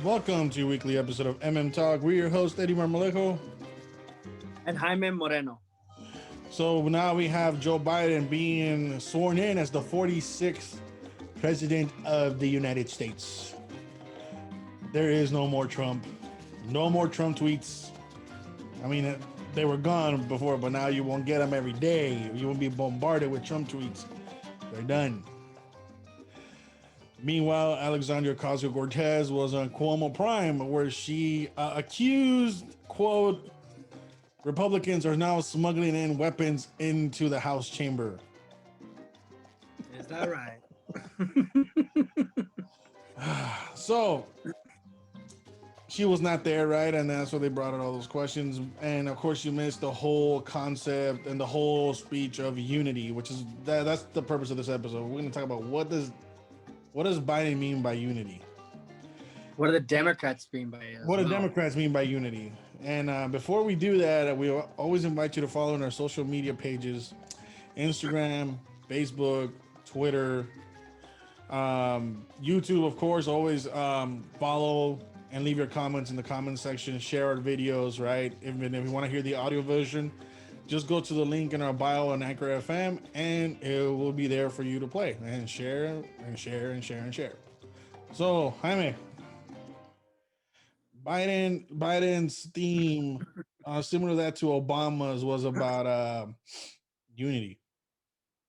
Welcome to your weekly episode of Talk. We're your host, Eddie Marmolejo. And Jaime Moreno. So now we have Joe Biden being sworn in as the 46th President of the United States. There is no more Trump. No more Trump tweets. I mean, they were gone before, but now you won't get them every day. You won't be bombarded with Trump tweets. They're done. Meanwhile, Alexandria Ocasio-Cortez was on Cuomo Prime, where she accused, quote, Republicans are now smuggling in weapons into the House chamber. Is that right? So, she was not there, right? And that's why they brought out all those questions. And of course, you missed the whole concept and the whole speech of unity, which is that's the purpose of this episode. We're going to talk about what does Biden mean by unity? What do the Democrats mean by it? What do Democrats mean by unity? And before we do that, we always invite you to follow on our social media pages, Instagram, Facebook, Twitter, YouTube, of course. Always follow and leave your comments in the comment section. Share our videos, right? Even if you want to hear the audio version, just go to the link in our bio on Anchor FM, and it will be there for you to play and share and share and share and share. So, Jaime, Biden's theme, similar to that to Obama's, was about unity.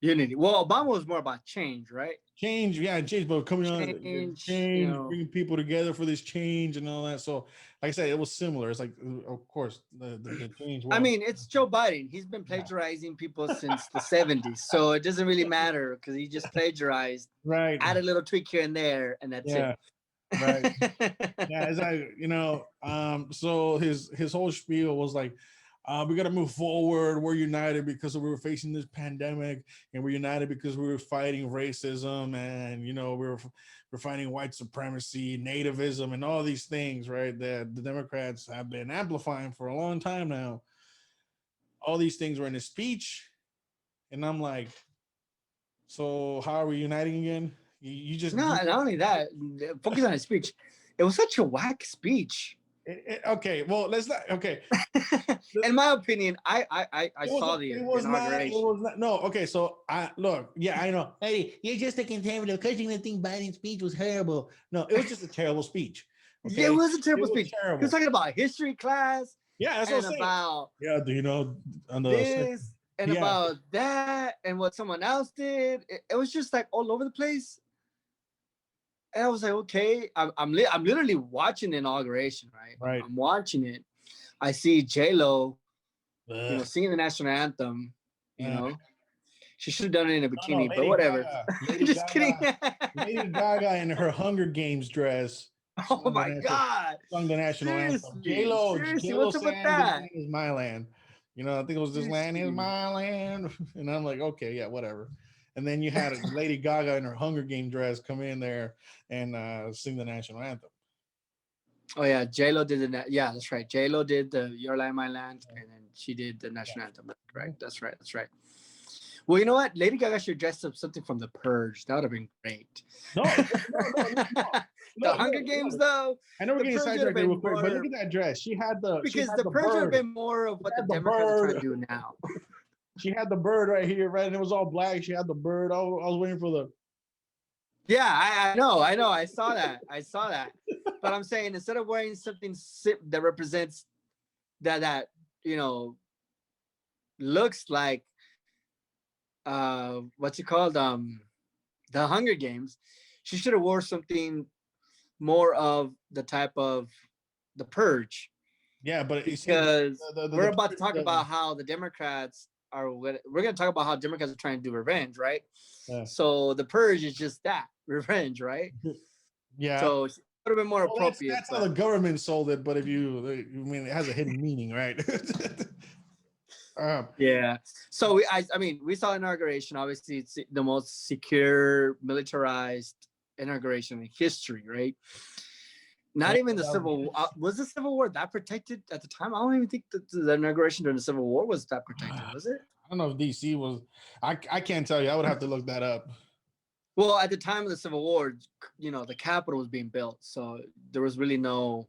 Unity. Well, Obama was more about change, right? Change, but coming on change, bringing people together for this change and all that. So, like I said, it was similar. It's like, of course, the change. I mean, it's Joe Biden. He's been plagiarizing people since the 70s, so it doesn't really matter because he just plagiarized, right? Add a little tweak here and there, and that's it. Right. Yeah, it's like, so his whole spiel was like, we got to move forward. We're united because we were facing this pandemic, and we're united because we were fighting racism, and we're fighting white supremacy, nativism, and all these things, right? That the Democrats have been amplifying for a long time now. All these things were in his speech, and I'm like, so how are we uniting again? You just not only that. Focus on his speech. It was such a whack speech. Okay, well, let's not. Okay, in my opinion, I saw the inauguration. It was not. No, okay. So I know. Hey, you're just a conservative because you're gonna think Biden's speech was horrible. No, it was just a terrible speech. Okay? Yeah, it was a terrible speech. He was talking about history class. Yeah, that's what I'm saying. About on this and about that and what someone else did. It was just like all over the place. And I was like, okay, I'm literally watching the inauguration, right? Right. I'm watching it. I see J-Lo, singing the national anthem. You know, she should have done it in a bikini, but whatever. Just kidding. Lady Gaga in her Hunger Games dress. Oh my God! Sung the national anthem. J-Lo, what's up with that? Is my land. I think it was this land is my land, and I'm like, okay, yeah, whatever. And then you had Lady Gaga in her Hunger Game dress come in there and sing the national anthem. Oh yeah, J-Lo did yeah, that's right. J-Lo did the "Your Land, My Land," and then she did the national anthem. Right, that's right. Well, you know what? Lady Gaga should dress up something from The Purge. That would have been great. No. The Hunger Games, though. I know we're getting sidetracked real quick, but look at that dress. She had the Purge would have been more of what the Democrats are trying to do now. She had the bird right here, right? And it was all black. She had the bird. I was waiting for the. Yeah, I know. I saw that. But I'm saying instead of wearing something that represents that looks like what's it called? The Hunger Games, she should have wore something more of the type of The Purge. Yeah, but because we're about to talk about how the Democrats. We're going to talk about how Democrats are trying to do revenge, right? Yeah. So The Purge is just that, revenge, right? Yeah. So it would have been more appropriate. That's how the government sold it, but it has a hidden meaning, right? Yeah. So we saw inauguration. Obviously, it's the most secure, militarized inauguration in history, right? Not even the Civil War. Was the Civil War that protected at the time? I don't even think the inauguration during the Civil War was that protected, was it? I don't know if DC was. I can't tell you. I would have to look that up. Well, at the time of the Civil War, the Capitol was being built, so there was really no,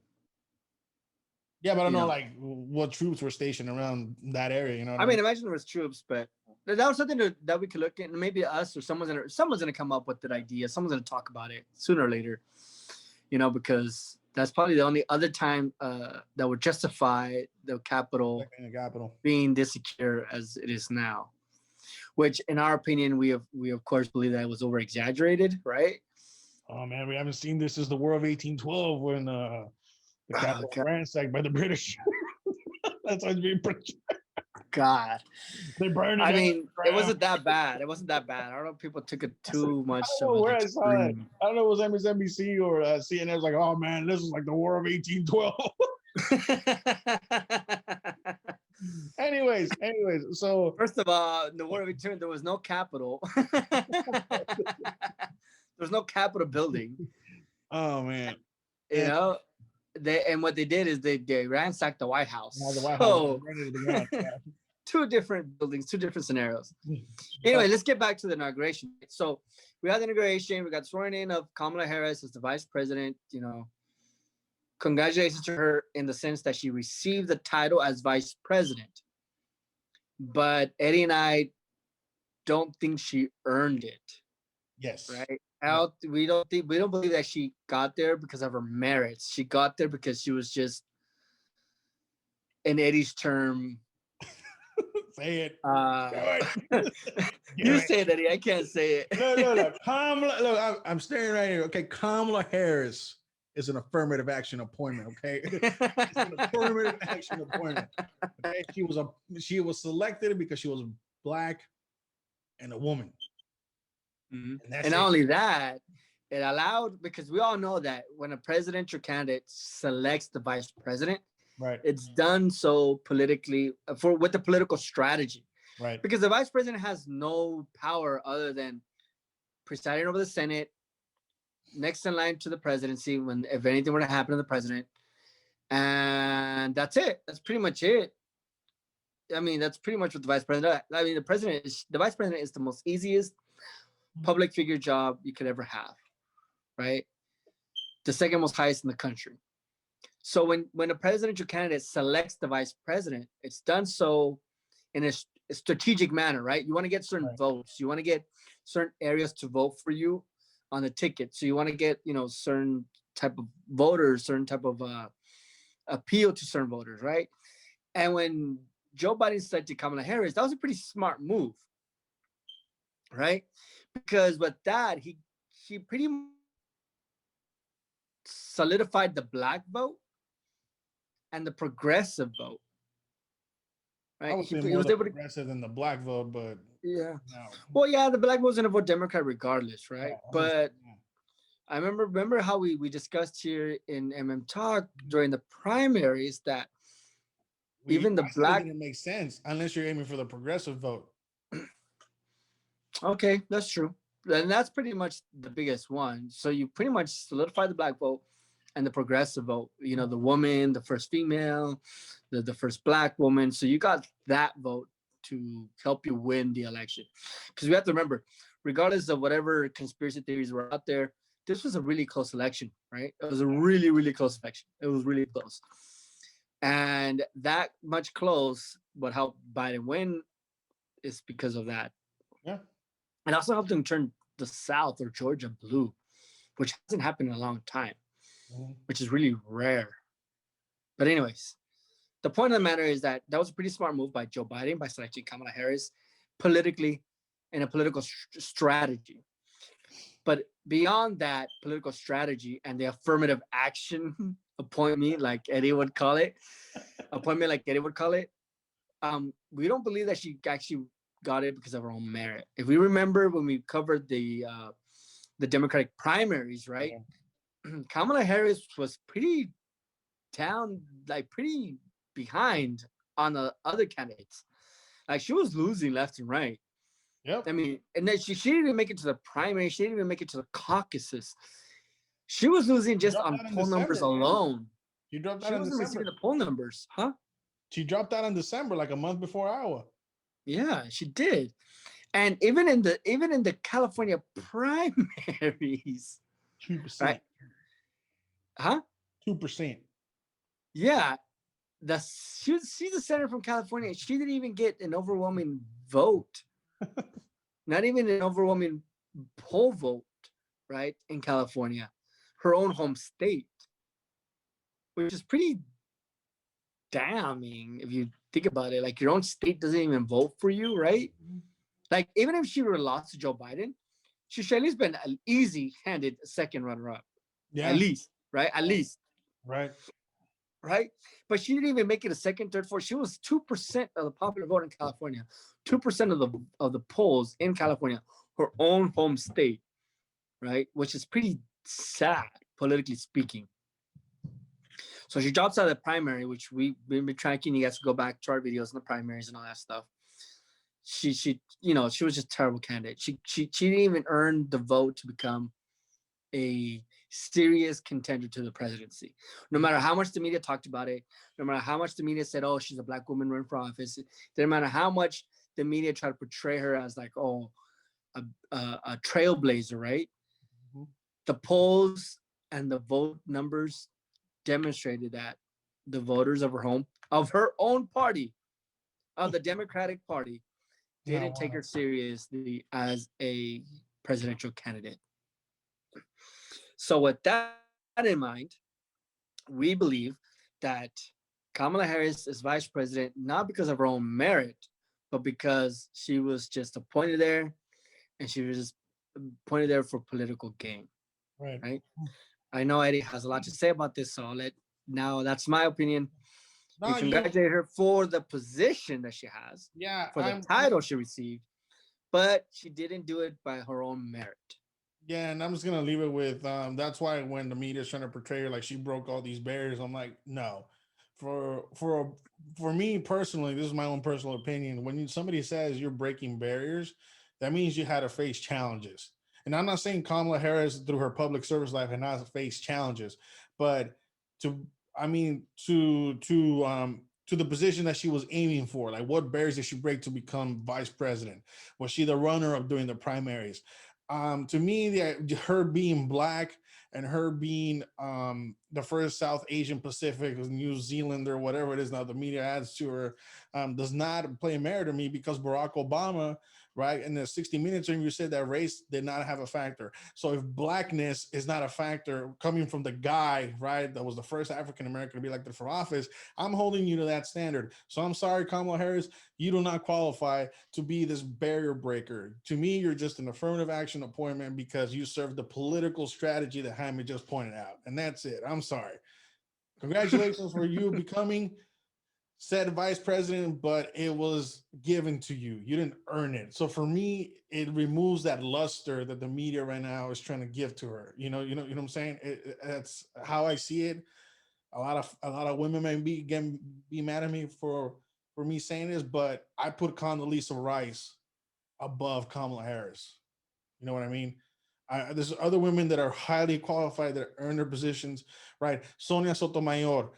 Yeah, but I don't you know know. like what troops were stationed around that area. You know what I I mean? mean, imagine there was troops, but that was something that we could look at, and maybe us or someone's gonna come up with that idea. Someone's gonna talk about it sooner or later, because that's probably the only other time that would justify the Capitol Like in the capital. being this secure as it is now. Which, in our opinion, we of course believe that it was over exaggerated, right? Oh man, we haven't seen this since the War of 1812 when the capital was God, ransacked by the British. That's how it's being portrayed. God. They burned it I down. mean, it wasn't that bad. It wasn't that bad. I don't know if people took it too much I of don't know an where I saw that. extreme. I don't know if it was MSNBC or CNN. It was like, oh man, this is like the War of 1812. anyways, so First of all, in the War of 1812, there was no capital. There was no Capitol building. oh man, You know, what they did is they ransacked the White House. the White So, House burned it to the ground. Yeah. two different buildings, two different scenarios. Anyway, let's get back to the inauguration. So we had the inauguration. We got sworn in of Kamala Harris as the vice president. Congratulations to her in the sense that she received the title as vice president. But Eddie and I don't think she earned it. Yes. Right? We don't believe that she got there because of her merits. She got there because she was just, in Eddie's term, say it. You say it, Eddie. I can't say it. No. Kamala, look, I'm staring right here. Okay, Kamala Harris is an affirmative action appointment. Okay, it's an affirmative action appointment. Okay, she was selected because she was Black and a woman. Mm-hmm. And not only that, it allowed, because we all know that when a presidential candidate selects the vice president, right, it's done so politically with the political strategy, right? Because the vice president has no power other than presiding over the Senate, next in line to the presidency if anything were to happen to the president, and that's it. That's pretty much it. I mean, that's pretty much what the vice president. I mean, the vice president is the most easiest public figure job you could ever have, right? The second most highest in the country. So when a presidential candidate selects the vice president, it's done so in a strategic manner, right? You want to get certain votes. You want to get certain areas to vote for you on the ticket. So you want to get, certain type of voters, certain type of appeal to certain voters, right? And when Joe Biden selected Kamala Harris, that was a pretty smart move, right? Because with that, he pretty much solidified the Black vote and the progressive vote, right? I would say more the progressive than the Black vote, but yeah. No. Well, yeah, the Black vote's gonna vote Democrat regardless, right? Yeah, but I remember how we discussed here in Talk during the primaries that even the Black didn't make sense unless you're aiming for the progressive vote. Okay, that's true. And that's pretty much the biggest one. So you pretty much solidify the Black vote and the progressive vote. The woman, the first female, the first Black woman. So you got that vote to help you win the election. Because we have to remember, regardless of whatever conspiracy theories were out there, this was a really close election, right? It was a really, really close election. It was really close. And that much close, what helped Biden win is because of that. Yeah. It also helped them turn the South or Georgia blue, which hasn't happened in a long time, which is really rare. But anyways, the point of the matter is that was a pretty smart move by Joe Biden by selecting Kamala Harris politically in a political strategy. But beyond that political strategy and the affirmative action appointment, like Eddie would call it, we don't believe that she actually got it because of her own merit. If we remember when we covered the Democratic primaries, right? Yeah. Kamala Harris was pretty pretty behind on the other candidates. Like she was losing left and right. Yep. I mean, and then she didn't even make it to the primary. She didn't even make it to the caucuses. She was losing just on poll numbers alone. She dropped out in December. She wasn't receiving the poll numbers, huh? She dropped out in December, like a month before Iowa. Yeah, she did. And even in the California primaries, 2%. right? Huh? 2%. Yeah. She's the senator from California. She didn't even get an overwhelming vote, not even an overwhelming poll vote, right? In California, her own home state, which is pretty damning if you think about it. Like your own state doesn't even vote for you, right? Like even if she were lost to Joe Biden, she should at least been an easy-handed second runner-up, at Yeah. least, right? At least, Right. right? But she didn't even make it a second, third, fourth. She was 2% of the popular vote in California, 2% of the polls in California, her own home state, right? Which is pretty sad, politically speaking. So she drops out of the primary, which we've been tracking. You guys go back to our videos in the primaries and all that stuff. She she was just a terrible candidate. She didn't even earn the vote to become a serious contender to the presidency. No matter how much the media talked about it, no matter how much the media said, "Oh, she's a black woman running for office," no matter how much the media tried to portray her as like, "Oh, a trailblazer," right? Mhm. The polls and the vote numbers demonstrated that the voters of her own party, of the Democratic Party, Yeah. didn't take her seriously as a presidential candidate. So with that in mind, we believe that Kamala Harris is vice president not because of her own merit, but because she was just appointed there, and she was just appointed there for political gain, Right. right? I know Eddie has a lot to say about this, so now that's my opinion. We No, congratulate her for the position that she has, yeah, for the title she received, but she didn't do it by her own merit. yeah, and I'm just gonna leave it with that's why when the media's trying to portray her like she broke all these barriers, I'm like, no. For me personally, this is my own personal opinion. When somebody says you're breaking barriers, that means you had to face challenges. And I'm not saying Kamala Harris through her public service life had not faced challenges, but to I mean to the position that she was aiming for, like what barriers did she break to become vice president? Was she the runner up during the primaries? To me, her being black and her being the first South Asian Pacific, New Zealand or whatever it is now the media adds to her, does not play merit to me because Barack Obama, right, in the 60 Minutes interview said that race did not have a factor. So if blackness is not a factor coming from the guy, right, that was the first African American to be elected for office, I'm holding you to that standard. So I'm sorry, Kamala Harris, you do not qualify to be this barrier breaker. To me, you're just an affirmative action appointment because you serve the political strategy that Jaime just pointed out. And that's it. I'm sorry. Congratulations for you becoming said vice president, but it was given to you. You didn't earn it. So for me, it removes that luster that the media right now is trying to give to her. You know what I'm saying? That's how I see it. A lot of women may be mad at me for me saying this, but I put Condoleezza Rice above Kamala Harris. You know what I mean? There's other women that are highly qualified that earn their positions, right? Sonia Sotomayor,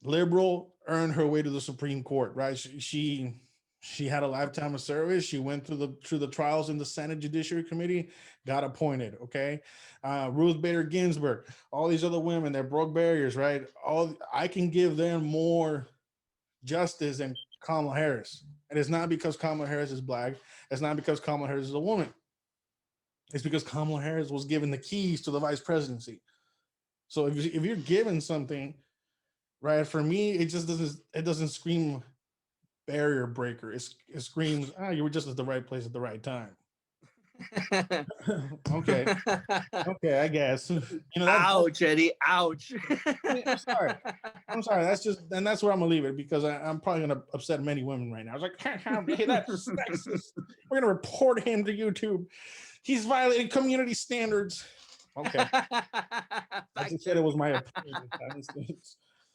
liberal, earned her way to the Supreme Court, right? She had a lifetime of service. She went through the trials in the Senate Judiciary Committee, got appointed. Okay, Ruth Bader Ginsburg, all these other women that broke barriers, right? All I can give them more justice than Kamala Harris, and it's not because Kamala Harris is black. It's not because Kamala Harris is a woman. It's because Kamala Harris was given the keys to the vice presidency. So if you're given something, right, for me, it doesn't scream barrier breaker. It screams, you were just at the right place at the right time. Okay. Okay, I guess. Ouch, Eddie. Ouch. I'm sorry. I'm sorry. That's where I'm gonna leave it because I'm probably gonna upset many women right now. I was like, hey, that's sexist. We're gonna report him to YouTube. He's violating community standards. Okay. I just said it was my opinion.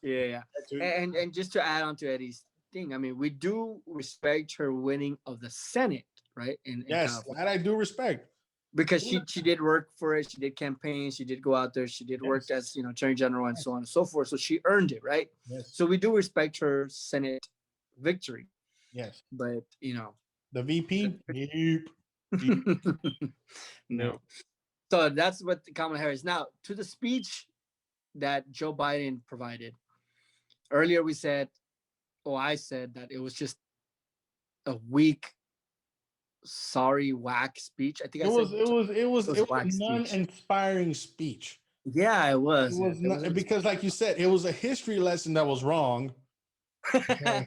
Yeah. And just to add on to Eddie's thing, I mean, we do respect her winning of the Senate, right? In yes, California. that I do respect. Because she did work for it, she did campaign, she did go out there, she did work as attorney general and so on and so forth. So she earned it, right? Yes. So we do respect her Senate victory. Yes. But The VP? Yep. No. So that's what the Kamala Harris. Now, to the speech that Joe Biden provided earlier, we said, I said that it was just a weak, sorry, whack speech. I think I said It was whack speech. non-inspiring speech. Yeah, it It was. was not because, like you said, it was a history lesson that was wrong. Okay.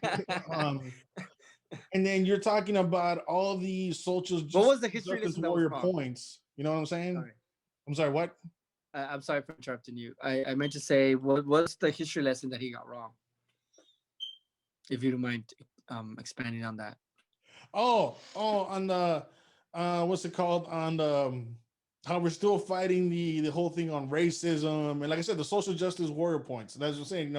And then you're talking about all these social What was the history justice lesson that was warrior wrong? points. You know what I'm saying? Sorry. I'm sorry, what? I'm sorry for interrupting you. I meant to say, what's the history lesson that he got wrong? If you don't mind expanding on that. On the what's it called? On the how we're still fighting the whole thing on racism and, like I said, the social justice warrior points. That's what I'm saying,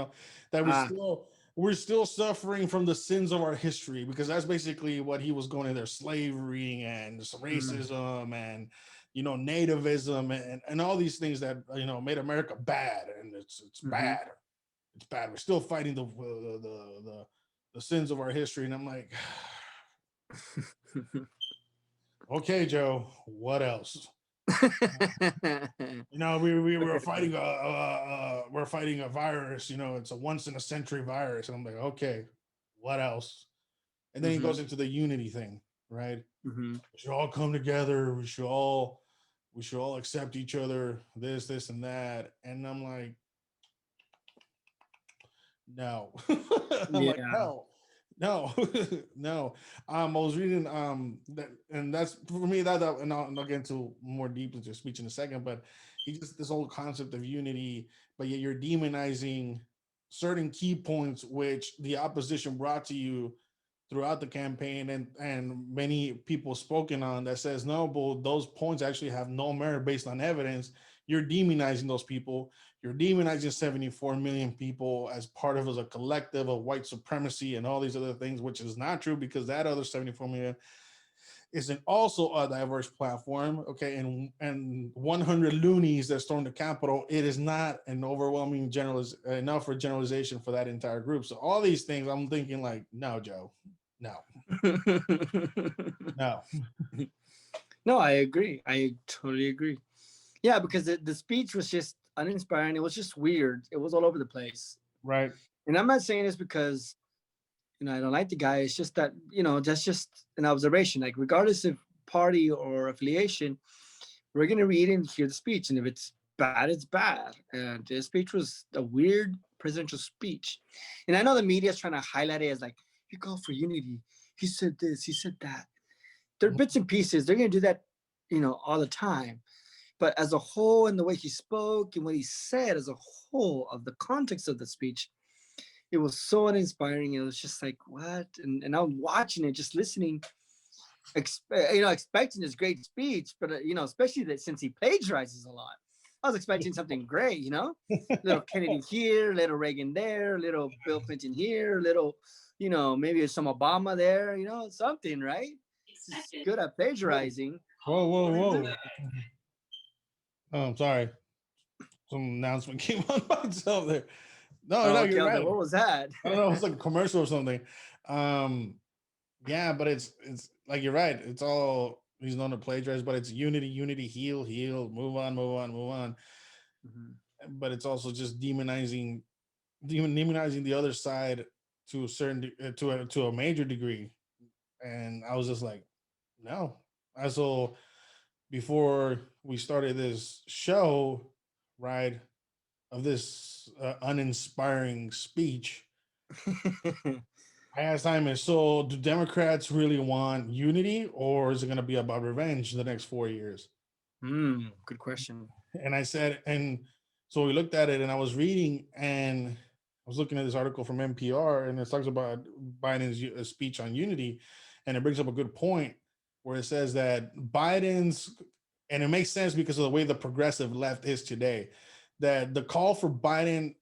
that we're still suffering from the sins of our history, because that's basically what he was going in there: slavery and racism and nativism and all these things that made America bad, and it's bad. It's bad. We're still fighting the sins of our history, and I'm like, okay, Joe, what else? We were fighting we're fighting a virus. It's a once in a century virus, and I'm like, okay, what else? And then he goes into the unity thing, right? We should all come together. We should all accept each other. This, and that. And I'm like, no. I'm like, no, no. I was reading that, and that's for me that and I'll get into more deep into speech in a second, but this whole concept of unity, but yet you're demonizing certain key points which the opposition brought to you throughout the campaign, and many people spoken on, that says no, but those points actually have no merit based on evidence. You're demonizing those people. You're demonizing 74 million people as part of a collective of white supremacy and all these other things, which is not true, because that other 74 million isn't also a diverse platform. Okay. And 100 loonies that stormed the Capitol, it is not an overwhelming enough for generalization for that entire group. So all these things, I'm thinking like, no, Joe, no. No. No, I agree. I totally agree. Yeah, because the speech was just uninspiring. It was just weird. It was all over the place. Right. And I'm not saying this because, I don't like the guy. It's just that, that's just an observation. Like, regardless of party or affiliation, we're going to read and hear the speech. And if it's bad, it's bad. And this speech was a weird presidential speech. And I know the media is trying to highlight it as like, he called for unity. He said this, he said that. They're bits and pieces. They're going to do that, all the time. But as a whole, and the way he spoke and what he said as a whole of the context of the speech, it was so uninspiring. It was just like, what? And I was watching it, just listening, expecting this great speech, but especially that since he plagiarizes a lot, I was expecting something great, little Kennedy here, little Reagan there, little Bill Clinton here, little, maybe some Obama there, something, right? Just good at plagiarizing. Whoa. Oh, I'm sorry. Some announcement came on by itself there. No, you're right. What was that? I don't know. It's like a commercial or something. Yeah, but it's like, you're right. It's all, he's known to plagiarize, but it's unity, heal, move on. But it's also just demonizing the other side to a certain to a major degree. And I was just like, no. So before we started this show, right, of this uninspiring speech, I asked Simon, so do Democrats really want unity, or is it going to be about revenge the next 4 years? Good question. And I said, and so we looked at it, and I was reading, and I was looking at this article from NPR, and it talks about Biden's speech on unity, and it brings up a good point where it says that Biden's, and it makes sense because of the way the progressive left is today, that the call for Biden,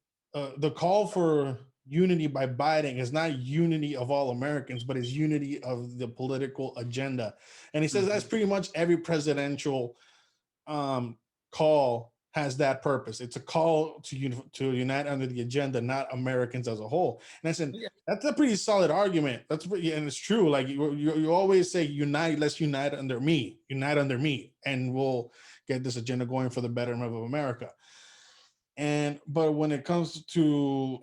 the call for unity by Biden is not unity of all Americans, but is unity of the political agenda. And he says that's pretty much every presidential call has that purpose. It's a call to unite under the agenda, not Americans as a whole. And I said, Yeah. that's a pretty solid argument. That's pretty, and it's true. Like you always say, unite, let's unite under me, and we'll get this agenda going for the betterment of America. But when it comes to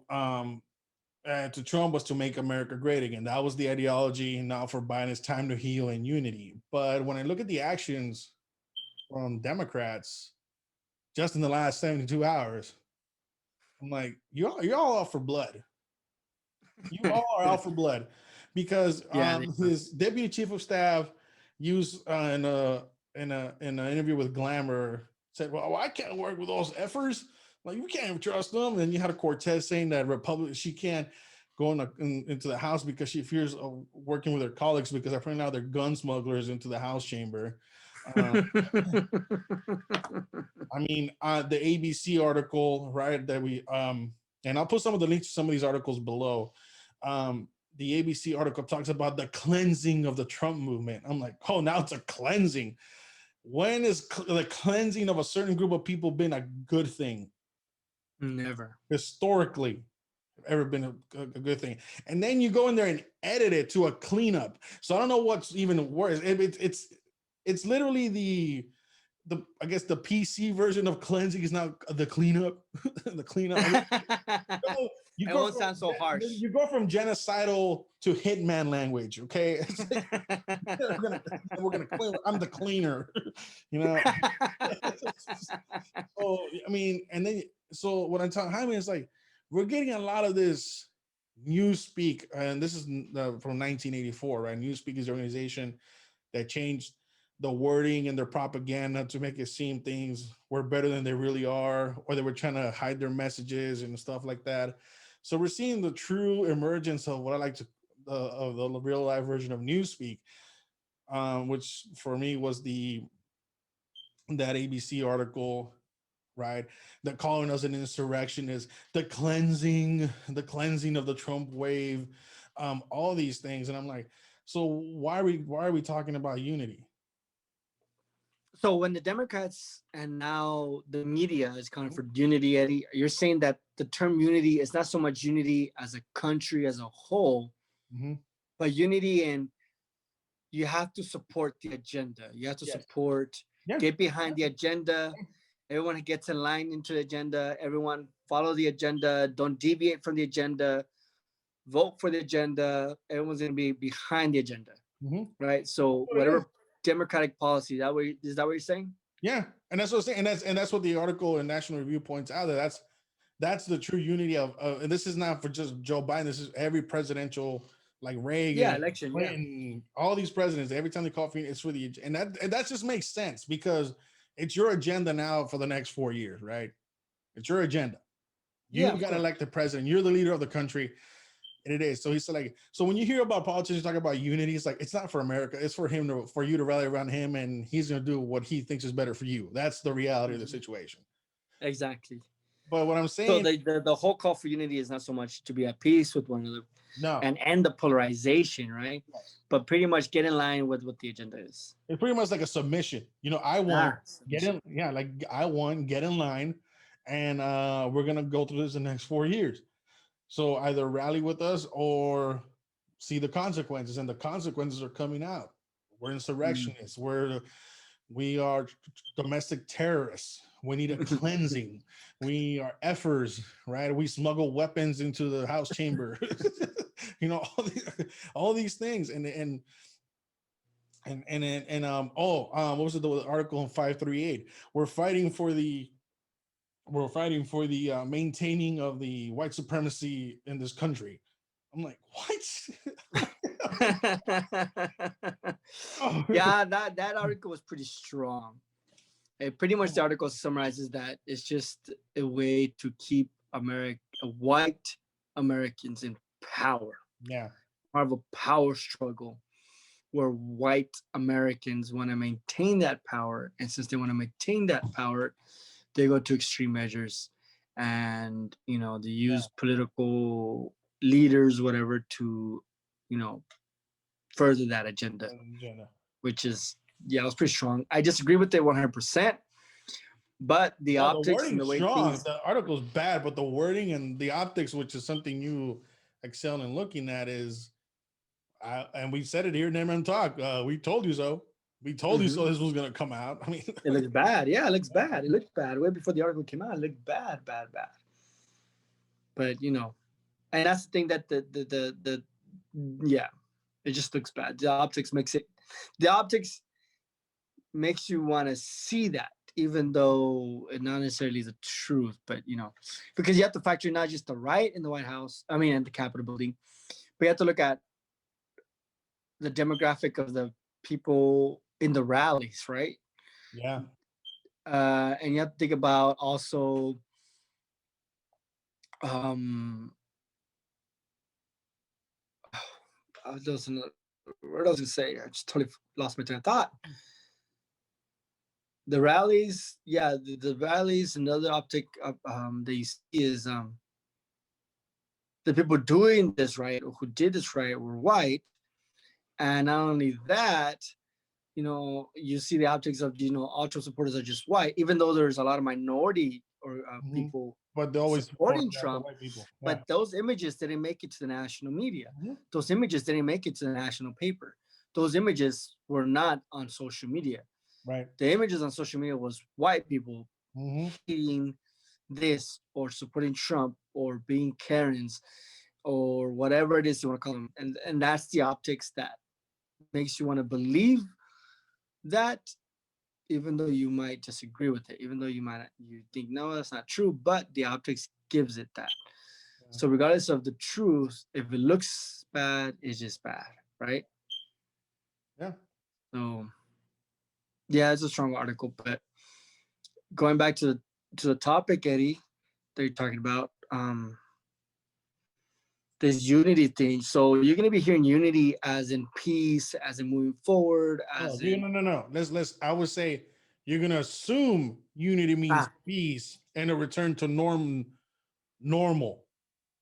Trump was to make America great again. That was the ideology. Now for Biden, it's time to heal and unity. But when I look at the actions from Democrats just in the last 72 hours, I'm like, you're all out for blood. You all are out for blood because Yeah, his deputy chief of staff used in an interview with Glamour said, "Well, I can't work with those effers. Like you can't even trust them." And then you had a Cortez saying that she can't go into the House because she fears of working with her colleagues because apparently now they're gun smugglers into the House chamber. Uh, I mean, the ABC article, right? That and I'll put some of the links to some of these articles below. The ABC article talks about the cleansing of the Trump movement. I'm like, oh, now it's a cleansing. When is the cleansing of a certain group of people been a good thing? Never. Historically, ever been a good thing. And then you go in there and edit it to a cleanup. So I don't know what's even worse. It's literally the I guess the PC version of cleansing is now the cleanup. The cleanup. It won't sound so harsh. You go from genocidal to hitman language. Okay, we're gonna clean. I'm the cleaner. You know. So I mean, and then so what I'm telling Jaime is like we're getting a lot of this Newspeak, and this is from 1984, right? Newspeak is the organization that changed the wording and their propaganda to make it seem things were better than they really are, or they were trying to hide their messages and stuff like that. So we're seeing the true emergence of what I like to of the real life version of Newspeak, which for me was that ABC article, right? That calling us an insurrectionist, the cleansing of the Trump wave, all these things, and I'm like, so why are we talking about unity? So when the Democrats and now the media is calling for unity, Eddie, you're saying that the term unity is not so much unity as a country as a whole, but unity in you have to support the agenda. You have to support, get behind the agenda. Everyone gets in line into the agenda. Everyone follow the agenda. Don't deviate from the agenda. Vote for the agenda. Everyone's going to be behind the agenda, right? So whatever Democratic policy, is that what you're saying? Yeah, and that's what I'm saying, and that's what the article in National Review points out, that that's the true unity of and this is not for just Joe Biden. This is every presidential, like Reagan, election, Clinton, all these presidents. Every time they call for it's for the and that just makes sense because it's your agenda now for the next 4 years, right? It's your agenda. You got elected president. You're the leader of the country. And it is. So he said, like, so when you hear about politicians talking about unity, it's like it's not for America. It's for for you to rally around him, and he's going to do what he thinks is better for you. That's the reality of the situation. Exactly. But what I'm saying, so the whole call for unity is not so much to be at peace with one another, and end the polarization, right? Yes. But pretty much get in line with what the agenda is. It's pretty much like a submission. You know, I won. Get in, I won. Get in line, and we're gonna go through this the next 4 years. So either rally with us or see the consequences, and the consequences are coming out. We're insurrectionists. We are domestic terrorists. We need a cleansing. We are effers, right? We smuggle weapons into the House chamber. You know, all these things, what was it? The article in 538? We're fighting for the maintaining of the white supremacy in this country. I'm like, what? Yeah, that article was pretty strong. Pretty much the article summarizes that it's just a way to keep white Americans in power. Yeah. Part of a power struggle where white Americans want to maintain that power. And since they want to maintain that power, they go to extreme measures, and they use political leaders, whatever, to further that agenda. Which is it was pretty strong. I disagree with it 100%, But the No, the optics and the wording's way strong. things. The article's bad, but the wording and the optics, which is something you excel in looking at, is and we said it here in MM Talk. We told you so. We told you so. Mhm. This was gonna come out. I mean, It looks bad. Yeah, it looks bad. It looked bad way before the article came out. It looked bad, bad, bad. But and that's the thing that the yeah, it just looks bad. The optics makes you want to see that, even though it not necessarily is the truth. But because you have to factor not just the right in the White House, I mean, in the Capitol building, but you have to look at the demographic of the people in the rallies, right? yeah. And you have to think about also um there was another what else to say? I just totally lost my train of thought. The rallies, yeah, the rallies. Another optic that you see is the people doing this right or who did this right were white, and not only that, you see the optics of all Trump supporters are just white, even though there's a lot of minority or Mhm. people But they always support supporting the Trump. white people. Yeah. But those images didn't make it to the national media. Mhm. Those images didn't make it to the national paper. Those images were not on social media. Right. The images on social media was white people Hmm. hating this or supporting Trump or being Karens or whatever it is you want to call them. And that's the optics that makes you want to believe that, even though you might disagree with it, even though you think no, that's not true, but the optics gives it that. Yeah. So regardless of the truth, if it looks bad, it's just bad, right? Yeah. So yeah, it's a strong article. But going back to the topic, Eddie, that you're talking about, this unity thing. So you're gonna be hearing unity as in peace, as in moving forward, No, as dude, in no, no, no. Let's. I would say you're gonna assume unity means ah. peace and a return to normal.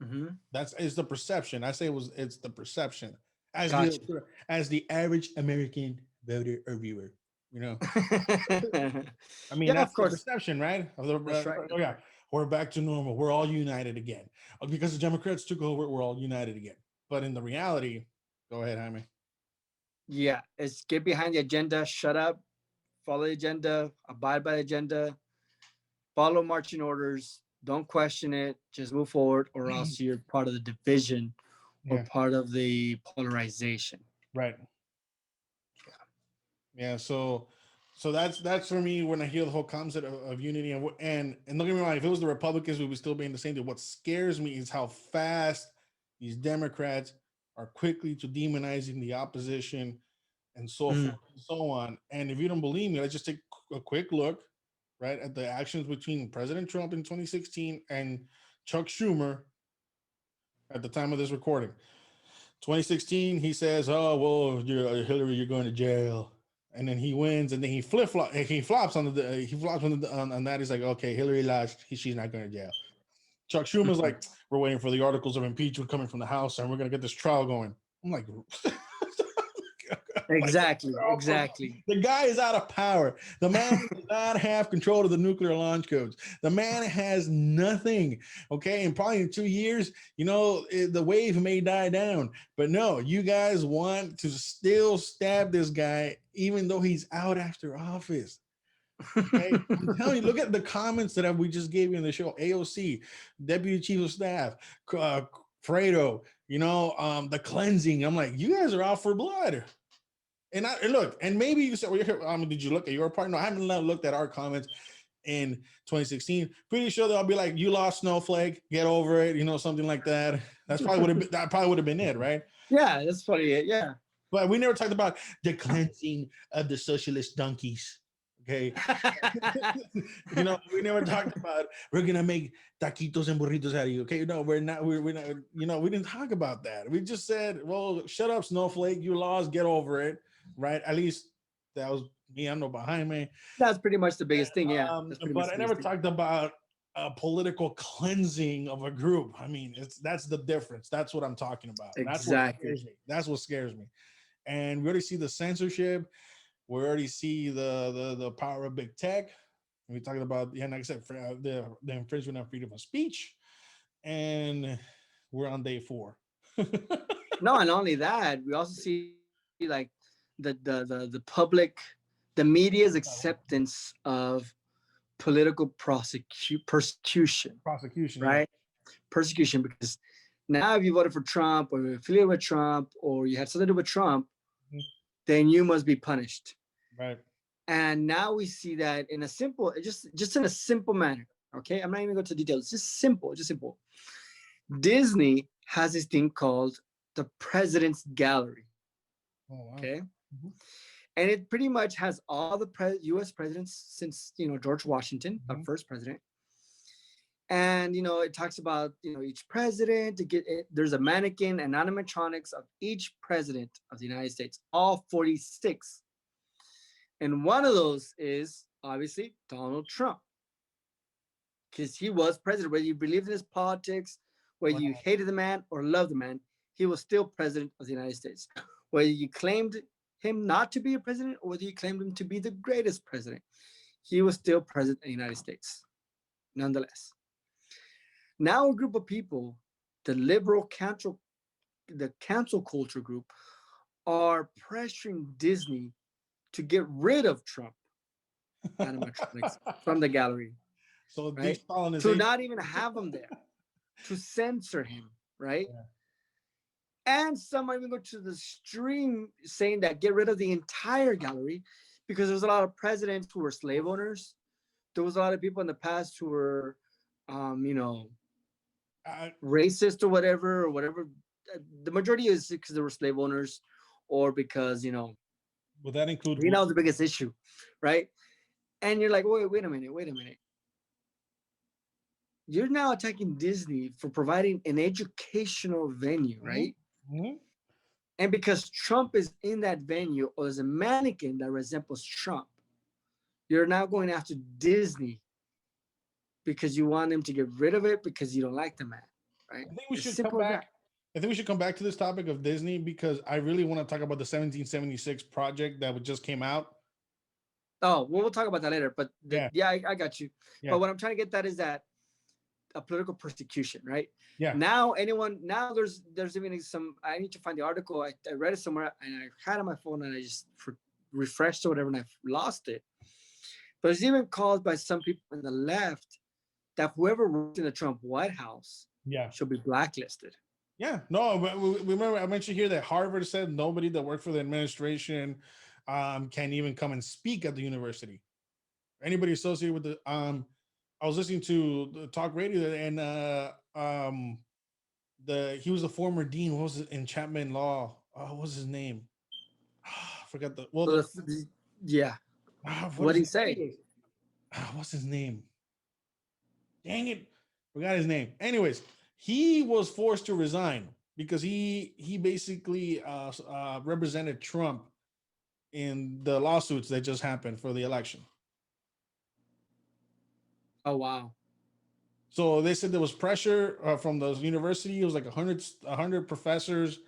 Mm-hmm. That's is the perception. I say it's the perception as Gotcha. the average American voter or viewer. You know, I mean Yeah, of that's the course. perception, right? Of the That's right. oh That's yeah, right. we're back to normal. We're all united again because the Democrats took over. We're all united again. But in the reality, go ahead, Jaime. Yeah, it's get behind the agenda, shut up, follow the agenda, abide by the agenda, follow marching orders, don't question it, just move forward, or else you're part of the division or Yeah, part of the polarization. right. Yeah, so that's for me when I hear the whole concept of unity and don't get me wrong, if it was the Republicans, we would still be in the same thing. What scares me is how fast these Democrats are quickly to demonizing the opposition and so Mm. forth and so on. And if you don't believe me, let's just take a quick look, right, at the actions between President Trump in 2016 and Chuck Schumer at the time of this recording. 2016, he says, "Oh well, Hillary, you're going to jail," and then he wins, and then he flops on that. He's like, "Okay, Hillary lost. She's not going to jail." Chuck Schumer's Mhm. like, "We're waiting for the articles of impeachment coming from the House, and we're going to get this trial going." I'm like, like Exactly. Exactly. the guy is out of power. The man does not have control of the nuclear launch codes. The man has nothing. Okay, and probably in 2 years, the wave may die down. But no, you guys want to still stab this guy, even though he's out after office. Okay, I'm telling you, look at the comments that we just gave you in the show. AOC, Deputy Chief of Staff, Fredo, the cleansing. I'm like, you guys are out for blood. And look, and maybe you said, well, did you look at your part? No, I haven't looked at our comments in 2016. Pretty sure they'll be like, "You lost, Snowflake. Get over it." Something like that. That probably would have been it, right? Yeah, that's probably it. Yeah. But we never talked about the cleansing of the socialist donkeys. Okay, we never talked about we're gonna make taquitos and burritos out of you. Okay, no, we're not. We're not. We didn't talk about that. We just said, "Well, shut up, Snowflake. You lost. Get over it." Right? At least that was me. I'm no behind me. That's pretty much the biggest thing. Yeah. That's pretty much But the I never biggest thing. talked about a political cleansing of a group. I mean, that's the difference. That's what I'm talking about. That's what Exactly. scares me. That's what scares me. And we already see the censorship. We already see the power of big tech. We talked about, yeah, like I said, for, the infringement of freedom of speech, and we're on day 4. No, and not only that, we also see like the public, the media's acceptance of political persecution, Prosecution, yeah. right? Persecution, because now if you voted for Trump or you're affiliated with Trump or you had something to do with Trump, Mhm. then you must be punished. Right. And now we see that in a simple, just in a simple manner. Okay, I'm not even going to details. Just simple, just simple. Disney has this thing called the President's Gallery. Oh wow. Okay, Mhm. and it pretty much has all the U.S. presidents since George Washington, our Mhm. first president. And it talks about each president to get it. There's a mannequin and animatronics of each president of the United States, all 46. And one of those is obviously Donald Trump, because he was president. Whether you believed in his politics, whether you Wow. hated the man or loved the man, he was still president of the United States. Whether you claimed him not to be a president or whether you claimed him to be the greatest president, he was still president of the United States, nonetheless. Now a group of people, the liberal cancel culture group, are pressuring Disney to get rid of Trump animatronics from the gallery, So right? To decolonization. not even have him there, to censor him, right? Yeah. And some might even go to the extreme saying that get rid of the entire gallery, because there's a lot of presidents who were slave owners. There was a lot of people in the past who were, um, you know, I, racist or whatever. The majority is because they were slave owners, or because would that include that Bush? was the biggest issue, right? And you're like, wait a minute, wait a minute. You're now attacking Disney for providing an educational venue, Mhm. right? Mhm. And because Trump is in that venue, or there's a mannequin that resembles Trump, you're now going after Disney because you want him to get rid of it because you don't like the man, right? I think we It's should come simple as back. that. I think we should come back to this topic of Disney because I really want to talk about the 1776 project that just came out. Oh, well, we'll talk about that later. But Yeah, yeah, I got you. yeah, But what I'm trying to get that is that a political persecution, right? yeah. Now there's even some. I need to find the article. I read it somewhere and I had it on my phone and I just refreshed or whatever and I lost it. But it's even called by some people on the left that whoever worked in the Trump White House Yeah. should be blacklisted. Yeah. No, but remember I mentioned here that Harvard said nobody that worked for the administration can even come and speak at the university. Anybody associated with the I was listening to the talk radio and the he was the former dean. What was it in Chapman Law? What was his name? I forgot the well So the yeah, what what is did it? he say? Anyways, what's his name? Dang it, forgot his name. Anyways, he was forced to resign because he basically represented Trump in the lawsuits that just happened for the election. Oh wow. So they said there was pressure from the university. It was like a hundred professors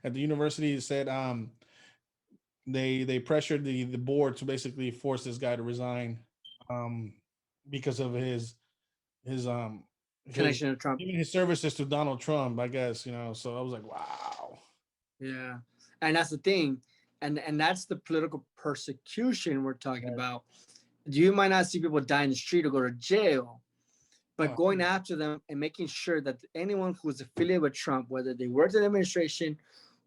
at the university said they pressured the board to basically force this guy to resign um because of his Connection to Trump. giving his services to Donald Trump, I guess, So I was like, wow. Yeah, and that's the thing, and that's the political persecution we're talking Right. about. You might not see people die in the street or go to jail, but Oh, going after them and making sure that anyone who's affiliated with Trump, whether they worked in the administration,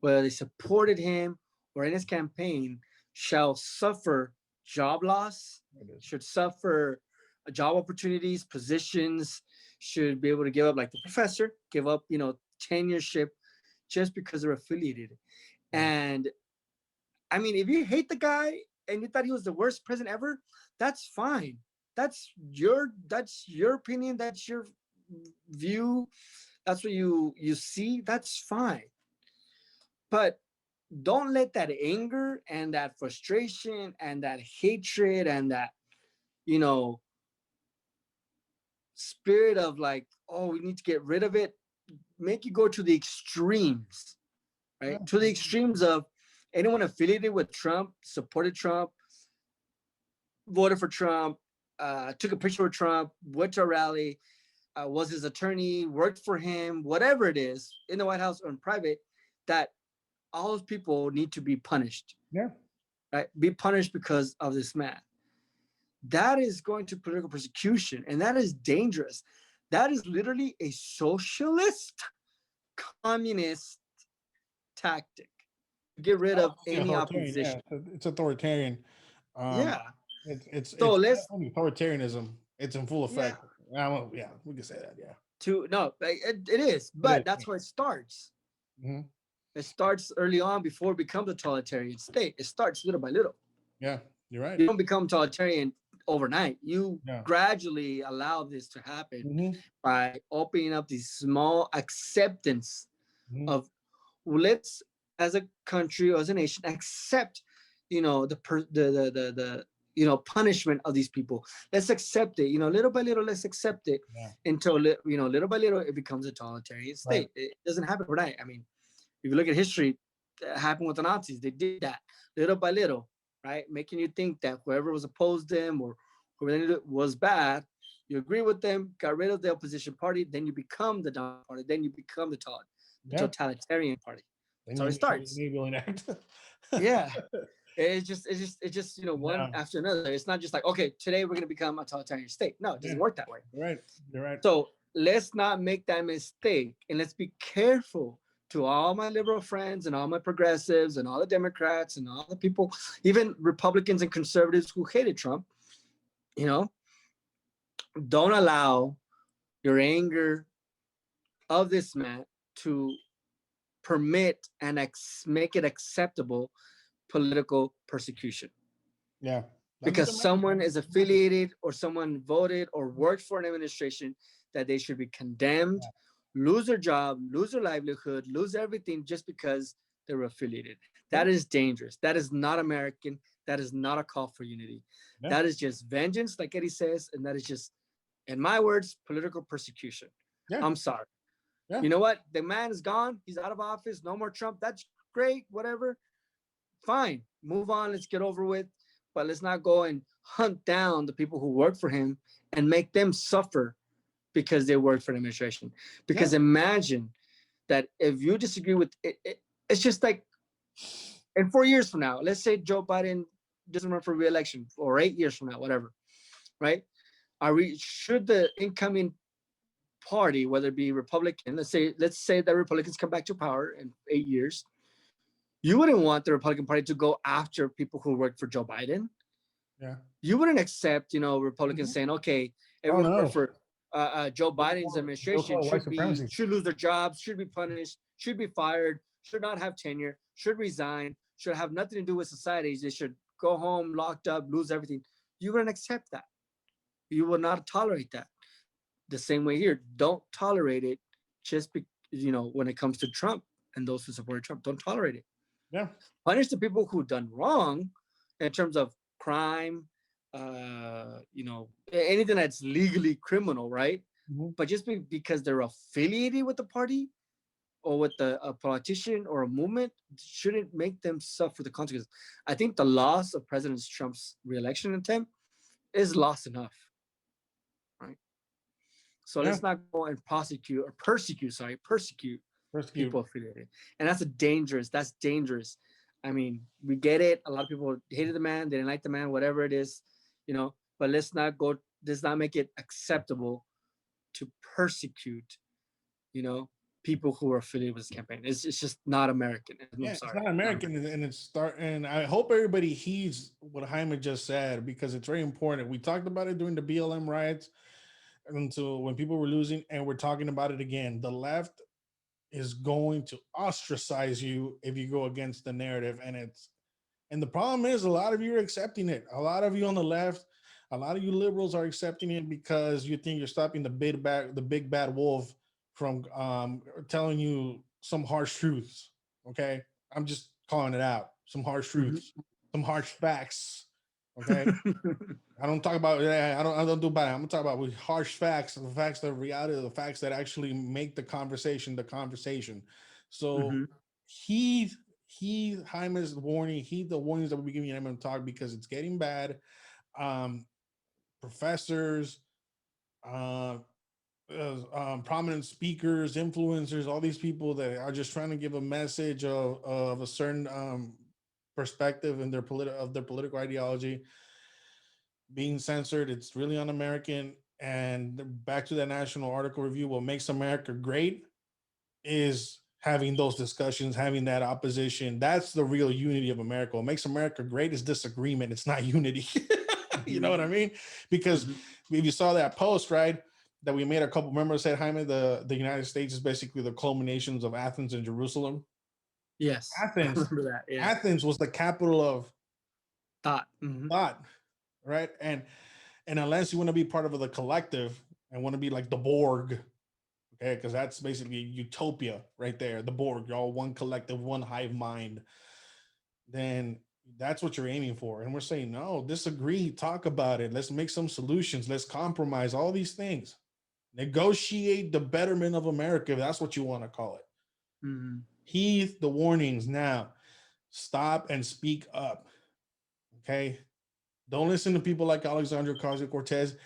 whether they supported him or in his campaign, shall suffer job loss, it is. should suffer job opportunities, positions, should be able to give up, like the professor, give up, tenureship just because they're affiliated. Right. And I mean, if you hate the guy and you thought he was the worst president ever, that's fine. That's your opinion. That's your view. That's what you see. That's fine. But don't let that anger and that frustration and that hatred and that you know spirit of like, oh, we need to get rid of it, make you go to the extremes, Yeah. right? To the extremes of anyone affiliated with Trump, supported Trump, voted for Trump, took a picture with Trump, went to a rally, was his attorney, worked for him, whatever it is, in the White House or in private, that all those people need to be punished, Yeah. right? Be punished because of this man. That is going to political persecution, and that is dangerous. That is literally a socialist, communist tactic to get rid of Yeah, any authoritarian. Yeah, opposition. it's authoritarian. Um, Yeah. So it's let's, definitely authoritarianism. It's in full yeah, effect. Yeah, we can say that. Yeah, to no, it is, it but is. that's where it starts. Hmm. It starts early on before it becomes a totalitarian state. It starts little by little. Yeah, you're right. You don't become totalitarian overnight. You Yeah. gradually allow this to happen Hmm. by opening up these small acceptance Hmm. of, let's, as a country or as a nation, accept, the punishment of these people. Let's accept it, little by little. Let's accept it Yeah. until little by little it becomes a totalitarian Right. state. It doesn't happen overnight. I mean, if you look at history, that happened with the Nazis. They did that little by little, right? Making you think that whoever was opposed them or whoever was bad, you agree with them, got rid of the opposition party, then you become the dominant party, then you become the Yeah. totalitarian party. Then That's how you it starts. enable act. Yeah. It's just one No. after another. It's not just like, okay, today we're gonna become a totalitarian state. No, it Yeah. doesn't work that way. You're right. You're right. So let's not make that mistake, and let's be careful. To all my liberal friends and all my progressives and all the Democrats and all the people, even Republicans and conservatives who hated Trump, you know, don't allow your anger of this man to permit and make it acceptable political persecution. Yeah. That's what Because they're making. someone is affiliated or someone voted or worked for an administration, that they should be condemned, lose their job, lose their livelihood, lose everything just because they were affiliated. That is dangerous. That is not American. That is not a call for unity. Yeah. That is just vengeance, like Eddie says, and that is just, in my words, political persecution. Yeah. I'm sorry. Yeah. You know what? The man is gone. He's out of office. No more Trump. That's great. Whatever. Fine. Move on. Let's get over with. But let's not go and hunt down the people who work for him and make them suffer because they work for the administration. Because imagine that if you disagree with it's just like in 4 years from now, let's say Joe Biden doesn't run for re-election, or 8 years from now, whatever, right? Should the incoming party, whether it be Republican, let's say that Republicans come back to power in 8 years, you wouldn't want the Republican Party to go after people who work for Joe Biden. Yeah. You wouldn't accept, Republicans saying, okay, everyone who worked for Joe Biden's administration should lose their jobs, should be punished, should be fired, should not have tenure, should resign, should have nothing to do with society. They should go home, locked up, lose everything. You wouldn't accept that. You will not tolerate that. The same way here, don't tolerate it. Just when it comes to Trump and those who support Trump, don't tolerate it. Yeah. Punish the people who done wrong in terms of crime, anything that's legally criminal, right? Mhm. But just because they're affiliated with the party or with a politician or a movement shouldn't make them suffer the consequences. I think the loss of President Trump's reelection attempt is loss enough, right? So Yeah. let's not go and persecute Persecute. people affiliated. And that's dangerous. I mean, we get it. A lot of people hated the man, they didn't like the man, whatever it is, but let's not make it acceptable to persecute, people who are affiliated with this campaign. It's just not American. I'm Yeah, sorry. it's not American, and and I hope everybody heeds what Jaime just said, because it's very important. We talked about it during the BLM riots, until when people were losing, and we're talking about it again. The left is going to ostracize you if you go against the narrative, and the problem is, a lot of you are accepting it. A lot of you on the left, a lot of you liberals are accepting it because you think you're stopping the big bad wolf from telling you some harsh truths. Okay, I'm just calling it out. Some harsh truths, some harsh facts. Okay, I don't talk about. Yeah, I don't do bad. I'm gonna talk about with harsh facts, the facts that are reality, the facts that actually make the conversation the conversation. So Mhm. he Jaime's warning, heed the warnings that we're giving him to talk, because it's getting bad. Um, professors, uh, prominent speakers, influencers, all these people that are just trying to give a message of a certain perspective in their political ideology being censored. It's really un-American. And back to that National Article Review, what makes America great is having those discussions, having that opposition. That's the real unity of America. What makes America great is disagreement. It's not unity. You know what I mean? Because Mhm. if you saw that post, right, that we made a couple members said, Jaime, the United States is basically the culminations of Athens and Jerusalem. Yes, I Athens, remember that. Yeah, Athens was the capital of thought. Hmm. thought, right? And unless you want to be part of the collective and want to be like the Borg, okay, because that's basically utopia right there, the Borg, you're all one collective, one hive mind, then that's what you're aiming for. And we're saying, no, disagree, talk about it. Let's make some solutions. Let's compromise all these things. Negotiate the betterment of America, if that's what you want to call it. Hmm. Heed the warnings now. Stop and speak up. Okay. Don't listen to people like Alexandria Ocasio-Cortez,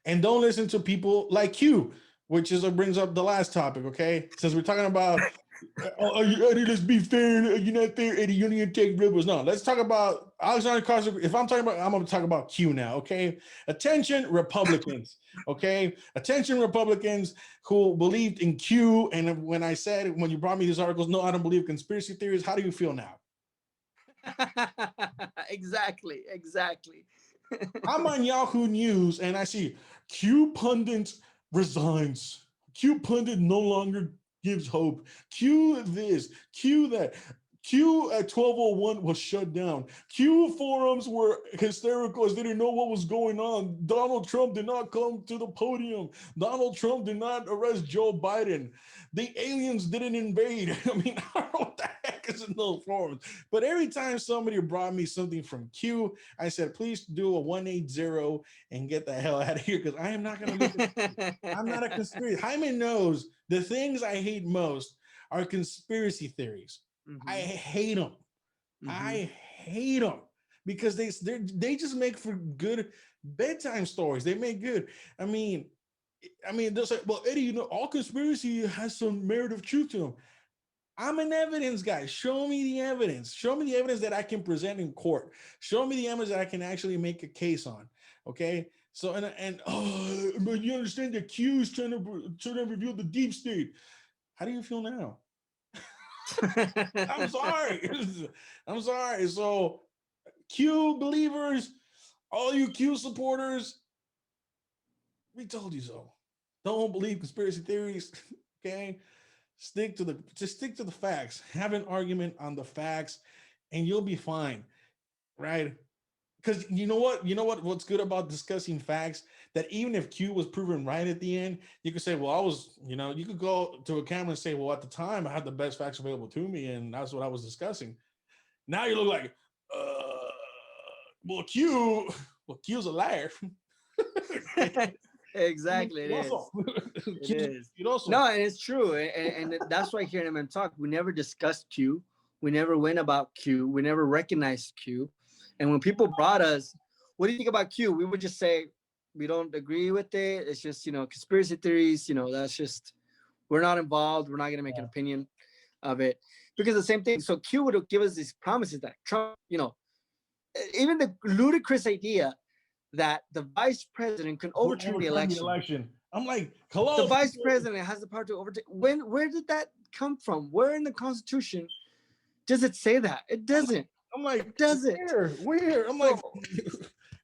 and don't listen to people like you, which is what brings up the last topic. Okay, since we're talking about, Eddie, let's be fair. You're not fair, Eddie. You need to take rebels. No, let's talk about Alexandria Ocasio. If I'm talking about, I'm going to talk about Q now. Okay, attention, Republicans. Okay, attention, Republicans who believed in Q. And when I said, when you brought me these articles, no, I don't believe conspiracy theories. How do you feel now? Exactly, exactly. I'm on Yahoo News and I see Q pundit resigns. Q pundit no longer gives hope. Q this, Q that. Q at 12:01 was shut down. Q forums were hysterical as they didn't know what was going on. Donald Trump did not come to the podium. Donald Trump did not arrest Joe Biden. The aliens didn't invade. I mean, I don't know what the heck is in those forums. But every time somebody brought me something from Q, I said, please do a 180 and get the hell out of here because I am not going to look at it. I'm not a conspiracy. Jaime knows the things I hate most are conspiracy theories. I Hmm. hate them. Hmm. I hate them because they just make for good bedtime stories. They make good. I mean, they'll say, well, Eddie, all conspiracy has some merit of truth to them. I'm an evidence guy. Show me the evidence. Show me the evidence that I can present in court. Show me the evidence that I can actually make a case on. Okay. So and oh, but you understand the Q is trying to reveal the deep state. How do you feel now? I'm sorry. I'm sorry. So Q believers, all you Q supporters, we told you so. Don't believe conspiracy theories. Okay. Stick to the facts. Have an argument on the facts and you'll be fine. Right. Because what's good about discussing facts, that even if Q was proven right at the end, you could say, well, you could go to a camera and say, well, at the time I had the best facts available to me and that's what I was discussing. Now you look like, well, Q's a liar. Exactly, it Also, is. It Q's is. also. No, and it's true, and that's why here in M Talk we never discussed Q, we never went about Q, we never recognized Q, and when people brought us, what do you think about Q? We would just say we don't agree with it. It's just conspiracy theories. That's just we're not involved. We're not gonna make an opinion of it because the same thing. So Q would give us these promises that Trump, even the ludicrous idea that the vice president can overturn the election. I'm like, The hello. vice president has the power to overtake. Where did that come from? Where in the Constitution does it say that? It doesn't. I'm like, It doesn't. where? I'm like, So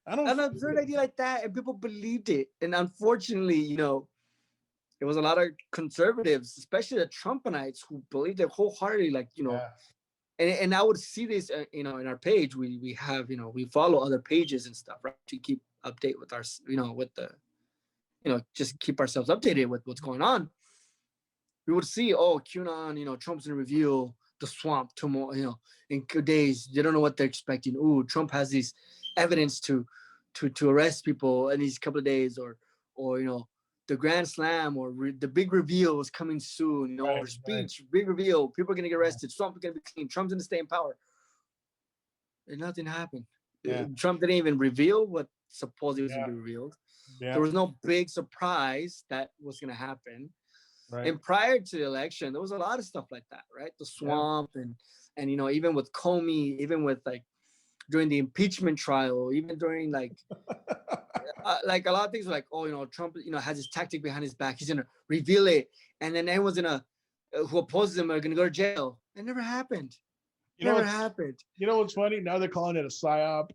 I don't. an absurd idea like that, and people believed it. And unfortunately, it was a lot of conservatives, especially the Trumpanites, who believed it wholeheartedly. Yeah. And I would see this, in our page. We have, we follow other pages and stuff, right, to keep update with our, with the, just keep ourselves updated with what's going on. We would see, oh, QAnon, Trump's gonna reveal the swamp tomorrow, in days. They don't know what they're expecting. Ooh, Trump has these evidence to arrest people in these couple of days, or the Grand Slam, or the big reveal is coming soon, or speech, big reveal, people are gonna get arrested, Trump's gonna be clean, Trump's gonna stay in power. And nothing happened. Yeah. Trump didn't even reveal what supposedly was Yeah. gonna be revealed. Yeah. There was no big surprise that was going to happen. Right. And prior to the election, there was a lot of stuff like that, right? The swamp and even with Comey, even with like during the impeachment trial, even during like a lot of things were like, oh, Trump, has his tactic behind his back. He's gonna reveal it, and then everyone's gonna who opposes him are gonna go to jail. It never happened. Never happened. You know what's funny? Now they're calling it a psyop.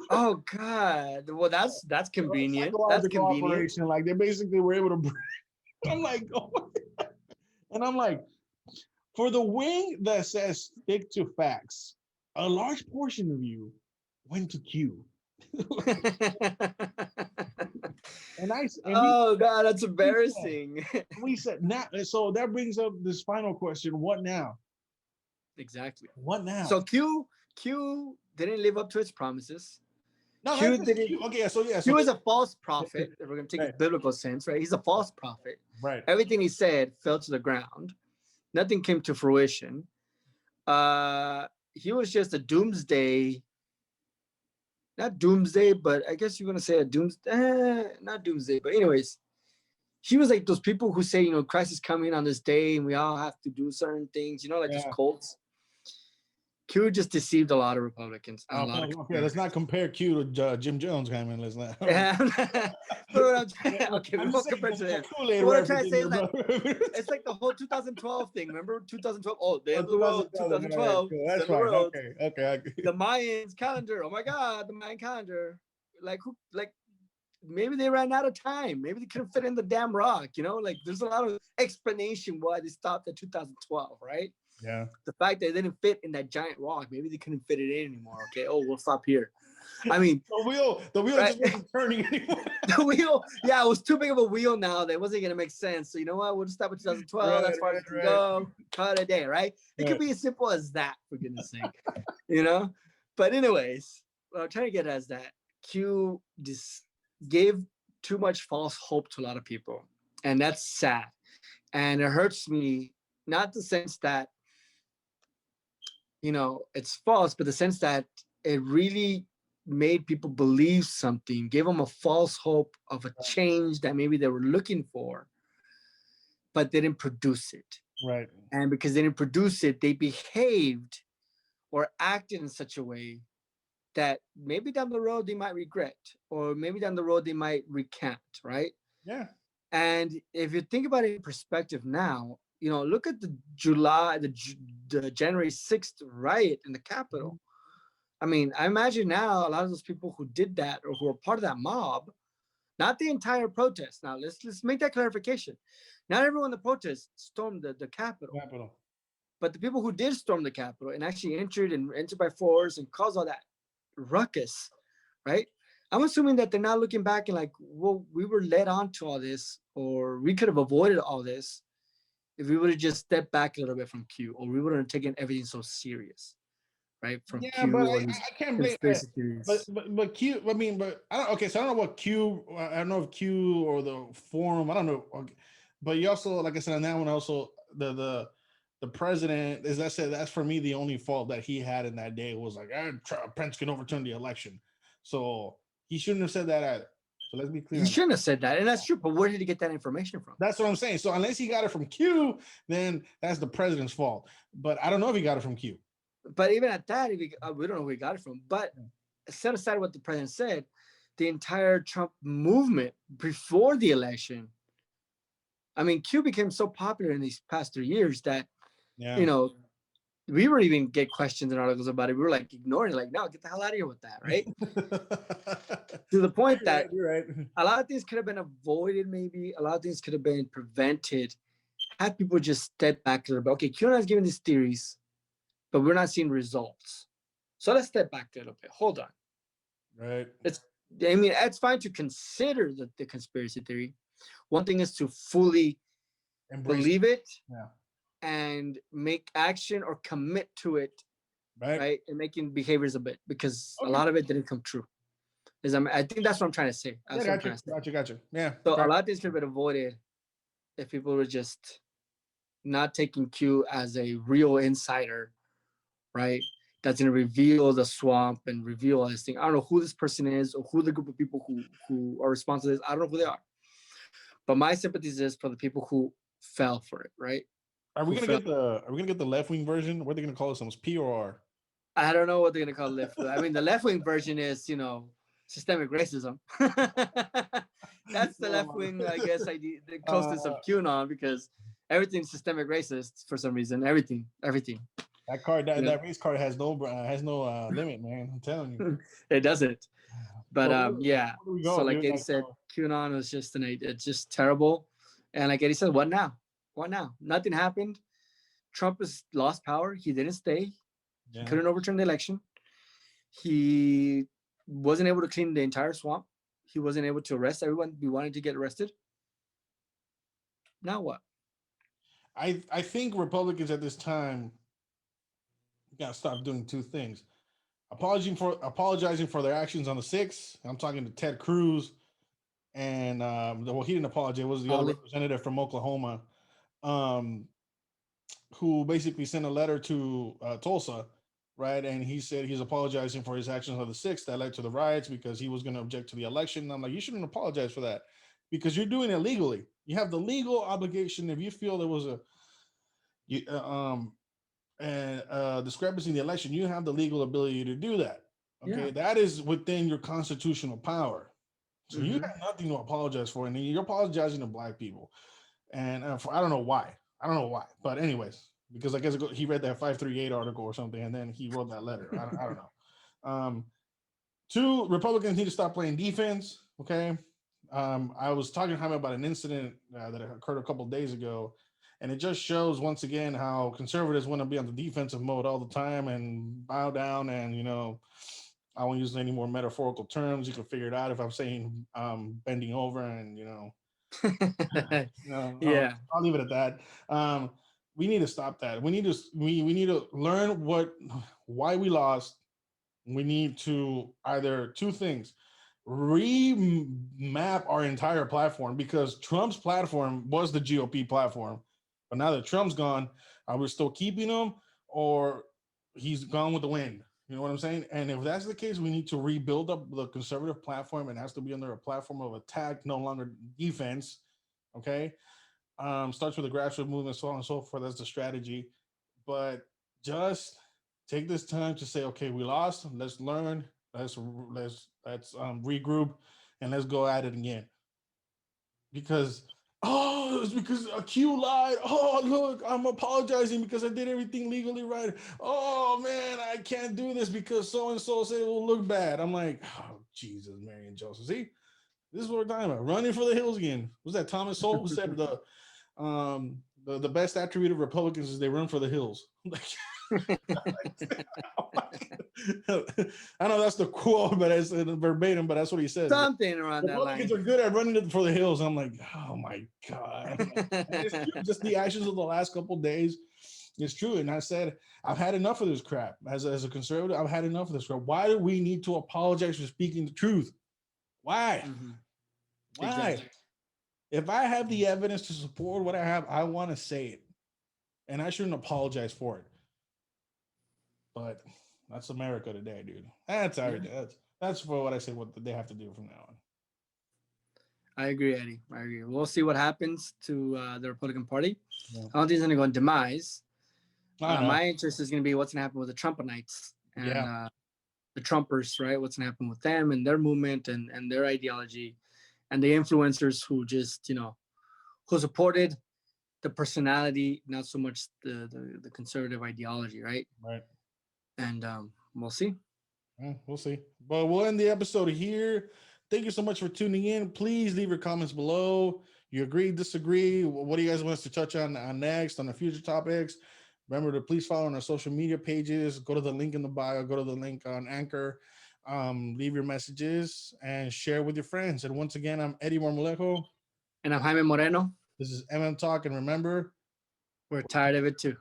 Oh God. Well, that's convenient. That's Psychological convenient. operation. Like they basically were able to. I'm like, oh. And I'm like, for the wing that says stick to facts, a large portion of you went to Q. Oh God, that's embarrassing. We said now, so that brings up this final question: what now? Exactly. What now? So Q didn't live up to its promises. No, Q that's didn't. Q. Okay, so yeah, Q is a false prophet. If we're gonna take Right. a biblical sense, right? He's a false prophet. Right. Everything he said fell to the ground. Nothing came to fruition. He was just a doomsday. Not doomsday, but I guess you're gonna say a not doomsday, but anyways, he was like those people who say, Christ is coming on this day and we all have to do certain things, like those cults. Q just deceived a lot of Republicans. Okay, let's not compare Q to Jim Jones, Cameron. Let's not. Okay, we won't compare to him. What I'm trying to say is that it's like the whole 2012 thing. Remember 2012? Oh, day of the road, 2012. That's right. Okay. The Mayans calendar. Oh my God, the Mayan calendar. Like maybe they ran out of time. Maybe they couldn't fit in the damn rock. Like there's a lot of explanation why they stopped at 2012, right? Yeah. The fact that they didn't fit in that giant rock, maybe they couldn't fit it in anymore. Okay. Oh, we'll stop here. I mean, the wheel just wasn't turning anymore. The wheel, it was too big of a wheel now. That wasn't gonna make sense. So you know what? We'll just stop at 2012. That's far as we can go. Call it a day, right? It could be as simple as that, for goodness sake. But anyways, what I'm trying to get at is that Q just gave too much false hope to a lot of people, and that's sad. And it hurts me, not the sense that it's false, but the sense that it really made people believe something, gave them a false hope of a change that maybe they were looking for, but they didn't produce it. Right. And because they didn't produce it, they behaved or acted in such a way that maybe down the road they might regret, or maybe down the road they might recant, right? Yeah. And if you think about it in perspective now, look at the January 6th riot in the Capitol. I mean, I imagine now a lot of those people who did that or who were part of that mob, not the entire protest. Now let's make that clarification. Not everyone in the protest stormed the Capitol. But the people who did storm the Capitol and actually entered by force and caused all that ruckus, right? I'm assuming that they're not looking back and like, well, we were led on to all this, or we could have avoided all this if we would have just stepped back a little bit from Q, or we wouldn't have taken everything so serious, right? From Q, but I can't blame. But Q. I mean, but I don't. Okay, so I don't know what Q. I don't know if Q or the forum. I don't know. Okay. But you also, like I said, on that one, also the president, as I said, that's for me the only fault that he had in that day was like, Pence can overturn the election. So he shouldn't have said that either. So let's be clear. He shouldn't have said that, and that's true. But where did he get that information from? That's what I'm saying. So unless he got it from Q, then that's the president's fault. But I don't know if he got it from Q. But even at that, we don't know where he got it from. But set aside what the president said, the entire Trump movement before the election, I mean, Q became so popular in these past 3 years that, we were even get questions and articles about it. We were like ignoring it, like, no, get the hell out of here with that, right? To the point that you're right. A lot of things could have been avoided, maybe. A lot of things could have been prevented had people just step back a little bit. Okay, QAnon is giving these theories, but we're not seeing results. So let's step back a little bit. Hold on. Right. It's fine to consider the conspiracy theory. One thing is to fully believe it. Yeah. And make action or commit to it, right? And making behaviors a bit, because a lot of it didn't come true. I think that's what I'm trying to say. Gotcha. Yeah. So a lot of things could have been avoided if people were just not taking Q as a real insider, right? that's going to reveal the swamp and reveal all this thing. I don't know who this person is or who the group of people who are responsible is. I don't know who they are. But my sympathies is for the people who fell for it, right? Are we Who gonna fell. get the left wing version? What are they gonna call it? P or R? I don't know what they're going to call left. I mean, the left wing version is, systemic racism. That's the left wing, I guess, the closeness of Uh, QAnon because everything's systemic racist for some reason. Everything. that card, that, You know, that race card has no limit, man. I'm telling you. it doesn't. But But yeah. where do we So go, like dude? Eddie said, QAnon was just it's just terrible. And like Eddie said, what now? What now? Nothing happened. Trump has lost power. He didn't stay. He Yeah. couldn't overturn the election. He wasn't able to clean the entire swamp. He wasn't able to arrest everyone we wanted to get arrested. Now what? I think Republicans at this time gotta stop doing two things: apologizing for their actions on the 6th. I'm talking to Ted Cruz and well, he didn't apologize. It was the other Ollie. representative from Oklahoma, um, who basically sent a letter to Tulsa, right? And he said he's apologizing for his actions on the 6th that led to the riots because he was going to object to the election. And I'm like, you shouldn't apologize for that because you're doing it legally. You have the legal obligation if you feel there was a discrepancy in the election. You have the legal ability to do that. Okay, Yeah. that is within your constitutional power. So you Mm-hmm. have nothing to apologize for, and you're apologizing to black people. And I don't know why. I don't know why. But anyways, because I guess he read that 538 article or something, and then he wrote that letter. I don't know. Two, Republicans need to stop playing defense. Okay. I was talking to him about an incident that occurred a couple of days ago, and it just shows once again how conservatives want to be on the defensive mode all the time and bow down. And I won't use any more metaphorical terms. You can figure it out if I'm saying bending over and no, Yeah. I'll leave it at that. We need to stop that. We need to learn why we lost. We need to either two things: remap our entire platform because Trump's platform was the GOP platform, but now that Trump's gone, are we still keeping him or he's gone with the wind? You know what I'm saying? And if that's the case, we need to rebuild up the conservative platform. It has to be under a platform of attack, no longer defense. Okay. Starts with the grassroots movement, so on and so forth. That's the strategy. But just take this time to say, okay, we lost. Let's learn. Let's regroup, and let's go at it again. Because it's because a Q lied. Oh, look, I'm apologizing because I did everything legally right. Oh man, I can't do this because so and so said it will look bad. I'm like, oh Jesus, Mary and Joseph. See, this is what we're talking about. Running for the hills again. Was that Thomas Sowell who said the best attribute of Republicans is they run for the hills? I know that's the quote, but it's verbatim, but that's what he says. Something around that Republicans line. are good at running for the hills. I'm like, oh my God. Just the actions of the last couple of days. It's true. And I said, I've had enough of this crap. As a conservative, I've had enough of this crap. Why do we need to apologize for speaking the truth? Why? Mm-hmm. Why? Exactly. If I have the evidence to support what I have, I want to say it. And I shouldn't apologize for it. But that's America today, dude. That's everything. That's for what I say. What they have to do from now on. I agree, Eddie. I agree. We'll see what happens to the Republican Party. Yeah. I don't think it's going to go in demise. I know. My interest is going to be what's going to happen with the Trumponites and the Trumpers, right? What's going to happen with them and their movement and their ideology and the influencers who just, who supported the personality, not so much the conservative ideology, right? Right. And we'll see. We'll see. But we'll end the episode here. Thank you so much for tuning in. Please leave your comments below. You agree, disagree? What do you guys want us to touch on next on the future topics? Remember to please follow on our social media pages. Go to the link in the bio. Go to the link on Anchor. Leave your messages and share with your friends. And once again, I'm Eddie Marmolejo. And I'm Jaime Moreno. This is MM Talk. And remember, We're tired of it too.